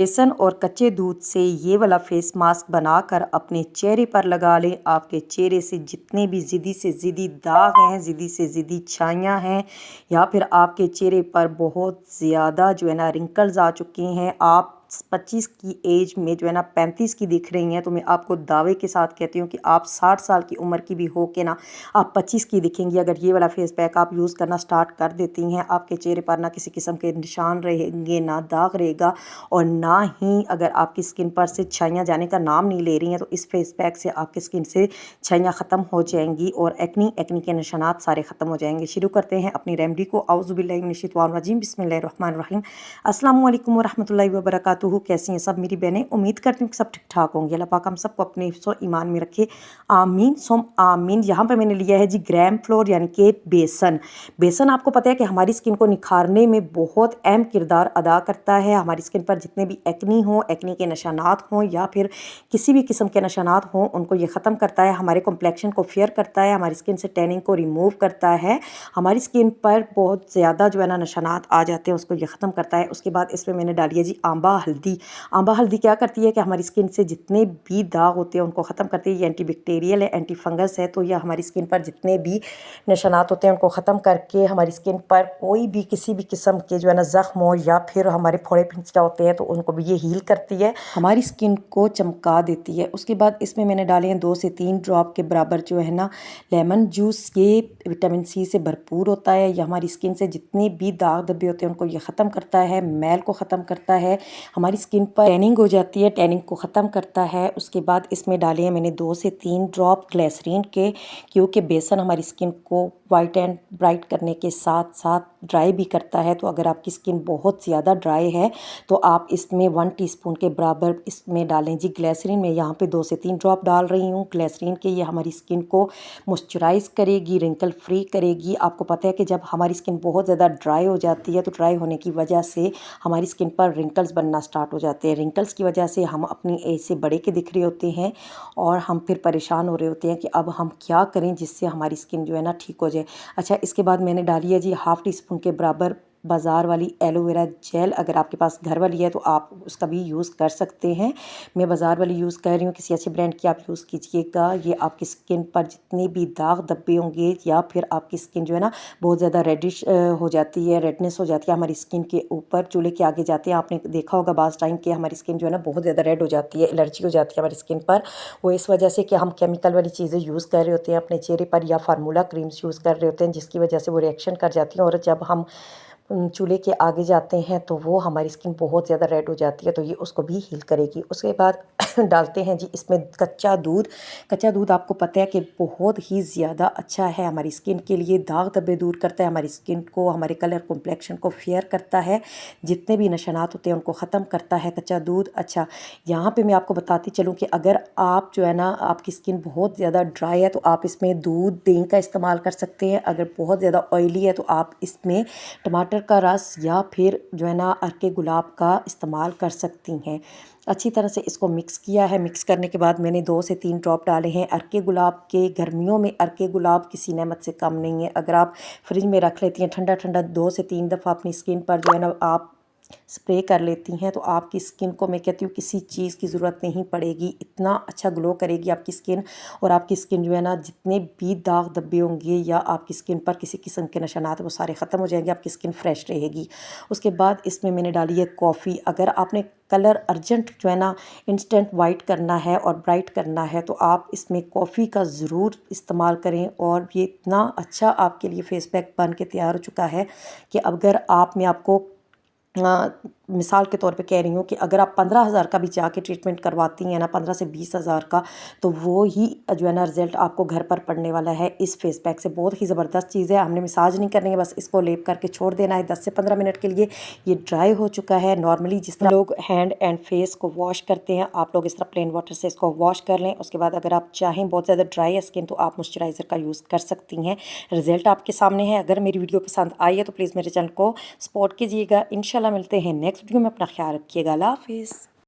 बेसन और कच्चे दूध से ये वाला फेस मास्क बनाकर अपने चेहरे पर लगा लें। आपके चेहरे से जितने भी ज़िदी से ज़िदी दाग हैं, ज़िदी से ज़िदी छाइयाँ हैं, या फिर आपके चेहरे पर बहुत ज़्यादा जो है ना रिंकल्स आ चुके हैं, आप 25 की एज में जो है ना 35 की दिख रही हैं, तो मैं आपको दावे के साथ कहती हूँ कि आप 60 साल की उम्र की भी हो के ना आप 25 की दिखेंगी। अगर ये वाला फेस पैक आप यूज़ करना स्टार्ट कर देती हैं, आपके चेहरे पर ना किसी किस्म के निशान रहेंगे, ना दाग रहेगा, और ना ही अगर आपकी स्किन पर से छाइयाँ जाने का नाम नहीं ले रही हैं, तो इस फेस पैक से आपकी स्किन से छाइयाँ ख़त्म हो जाएंगी और एक्नी के निशानात सारे ख़त्म हो जाएंगे। शुरू करते हैं अपनी रेमेडी को। औज़ुबिल्लाहि मिनश्शैतानिर्रजीम, बिस्मिल्लाहिर्रहमानिर्रहीम। अस्सलामु अलैकुम वरहमतुल्लाहि वबरकातुहू। कैसी हैं सब मेरी बहनें? उम्मीद करती हूँ कि सब ठीक ठाक होंगे। अल्लाह पाक हम सबको अपने हिफ्ज़ ईमान में रखे, आमीन सुम आमीन। यहाँ पे मैंने लिया है जी ग्राम फ्लोर यानी कि बेसन। बेसन आपको पता है कि हमारी स्किन को निखारने में बहुत अहम किरदार अदा करता है। हमारी स्किन पर जितने भी एक्नी हो, एक्नी के निशानात हों या फिर किसी भी किस्म के निशानात हों, उनको ये ख़त्म करता है। हमारे कॉम्प्लेक्शन को फेयर करता है, हमारी स्किन से टैनिंग को रिमूव करता है। हमारी स्किन पर बहुत ज़्यादा जो है ना निशानात आ जाते हैं, उसको ये ख़त्म करता है। उसके बाद इसमें मैंने डाली है जी आंबा हल्दी। आंबा हल्दी क्या करती है कि हमारी स्किन से जितने भी दाग होते हैं उनको ख़त्म करती है। ये एंटी बैक्टीरियल है, एंटी फंगस है, तो यह हमारी स्किन पर जितने भी निशानात होते हैं उनको ख़त्म करके हमारी स्किन पर कोई भी किसी भी किस्म के जो है ना ज़ख्म हो या फिर हमारे फोड़े फिंचका होते हैं तो उनको भी ये हील करती है, हमारी स्किन को चमका देती है। उसके बाद इसमें मैंने डाले हैं 2 से 3 ड्रॉप के बराबर जो है ना लेमन जूस। ये विटामिन सी से भरपूर होता है। ये हमारी स्किन से जितने भी दाग धब्बे होते हैं उनको ये ख़त्म करता है, मैल को ख़त्म करता है, हमारी स्किन पर टैनिंग हो जाती है, टैनिंग को ख़त्म करता है। उसके बाद इसमें डाले हैं मैंने 2 से 3 ड्रॉप ग्लिसरीन के, क्योंकि बेसन हमारी स्किन को वाइट एंड ब्राइट करने के साथ साथ ड्राई भी करता है। तो अगर आपकी स्किन बहुत ज़्यादा ड्राई है तो आप इसमें 1 टीस्पून के बराबर इसमें डालें जी ग्लिसरीन। मैं यहाँ पे 2 से 3 ड्रॉप डाल रही हूँ ग्लिसरीन के। ये हमारी स्किन को मॉइस्चराइज करेगी, रिंकल फ्री करेगी। आपको पता है कि जब हमारी स्किन बहुत ज़्यादा ड्राई हो जाती है तो ड्राई होने की वजह से हमारी स्किन पर रिंकल्स बनना स्टार्ट हो जाते हैं। रिंकल्स की वजह से हम अपनी एज से बड़े के दिख रहे होते हैं और हम फिर परेशान हो रहे होते हैं कि अब हम क्या करें जिससे हमारी स्किन जो है ना ठीक हो जाए। अच्छा, इसके बाद मैंने डाली है जी 1/2 टीस्पून के बराबर बाज़ार वाली एलोवेरा जेल। अगर आपके पास घर वाली है तो आप उसका भी यूज़ कर सकते हैं। मैं बाज़ार वाली यूज़ कर रही हूँ, किसी अच्छे ब्रांड की आप यूज़ कीजिएगा। ये आपकी स्किन पर जितने भी दाग धब्बे होंगे या फिर आपकी स्किन जो है ना बहुत ज़्यादा रेडिश हो जाती है, रेडनेस हो जाती है हमारी स्किन के ऊपर, चूल्हे के आगे जाते हैं। आपने देखा होगा बाज़ टाइम कि हमारी स्किन जो है ना बहुत ज़्यादा रेड हो जाती है, एलर्जी हो जाती है हमारी स्किन पर। वो इस वजह से कि हम केमिकल वाली चीज़ें यूज़ कर रहे होते हैं अपने चेहरे पर या फार्मूला क्रीम्स यूज़ कर रहे होते हैं, जिसकी वजह से वो रिएक्शन कर जाती हैं और जब हम चूल्हे के आगे जाते हैं तो वो हमारी स्किन बहुत ज़्यादा रेड हो जाती है, तो ये उसको भी हील करेगी। उसके बाद डालते हैं जी इसमें कच्चा दूध। कच्चा दूध आपको पता है कि बहुत ही ज़्यादा अच्छा है हमारी स्किन के लिए, दाग धब्बे दूर करता है, हमारी स्किन को, हमारे कलर कॉम्प्लेक्शन को फेयर करता है, जितने भी निशानात होते हैं उनको ख़त्म करता है कच्चा दूध। अच्छा, यहाँ पे मैं आपको बताती चलूँ कि अगर आप जो है ना आपकी स्किन बहुत ज़्यादा ड्राई है तो आप इसमें दूध दही का इस्तेमाल कर सकते हैं। अगर बहुत ज़्यादा ऑयली है तो आप इसमें टमाटर का रस या फिर जो है ना अर्के गुलाब का इस्तेमाल कर सकती हैं। अच्छी तरह से इसको मिक्स किया है। मिक्स करने के बाद मैंने 2 से 3 ड्रॉप डाले हैं अर्के गुलाब के। गर्मियों में अर्के गुलाब किसी नेमत से कम नहीं है। अगर आप फ्रिज में रख लेती हैं ठंडा ठंडा 2 से 3 दफ़ा अपनी स्किन पर जो है ना आप स्प्रे कर लेती हैं तो आपकी स्किन को, मैं कहती हूँ, किसी चीज़ की ज़रूरत नहीं पड़ेगी, इतना अच्छा ग्लो करेगी आपकी स्किन। और आपकी स्किन जो है ना जितने भी दाग धब्बे होंगे या आपकी स्किन पर किसी किस्म के निशानात वो सारे ख़त्म हो जाएंगे, आपकी स्किन फ्रेश रहेगी। उसके बाद इसमें मैंने डाली है कॉफ़ी। अगर आपने कलर अर्जेंट जो है ना इंस्टेंट वाइट करना है और ब्राइट करना है तो आप इसमें कॉफ़ी का ज़रूर इस्तेमाल करें। और ये इतना अच्छा आपके लिए फेस पैक बन के तैयार हो चुका है कि अगर आप, मैं आपको मिसाल के तौर पे कह रही हूँ कि अगर आप 15,000 का भी जाके ट्रीटमेंट करवाती हैं ना, 15 से 20,000 का, तो वो ही जो है ना रिज़ल्ट आपको घर पर पड़ने वाला है इस फेस पैक से। बहुत ही ज़बरदस्त चीज़ है। हमने मसाज नहीं करनी है, बस इसको लेप करके छोड़ देना है 10 से 15 मिनट के लिए। ये ड्राई हो चुका है। नॉर्मली जिस तरह लोग हैंड एंड फेस को वॉश करते हैं, आप लोग इस तरह प्लेन वाटर से इसको वॉश कर लें। उसके बाद अगर आप चाहें बहुत ज़्यादा ड्राई है स्किन तो आप मॉइस्चराइज़र का यूज़ कर सकती हैं। रिज़ल्ट आपके सामने है। अगर मेरी वीडियो पसंद आई है तो प्लीज़ मेरे चैनल को सपोर्ट कीजिएगा। इंशाल्लाह मिलते हैं नेक्स्ट वीडियो में। अपना ख्याल रखिएगा। अल्लाह हाफिज़।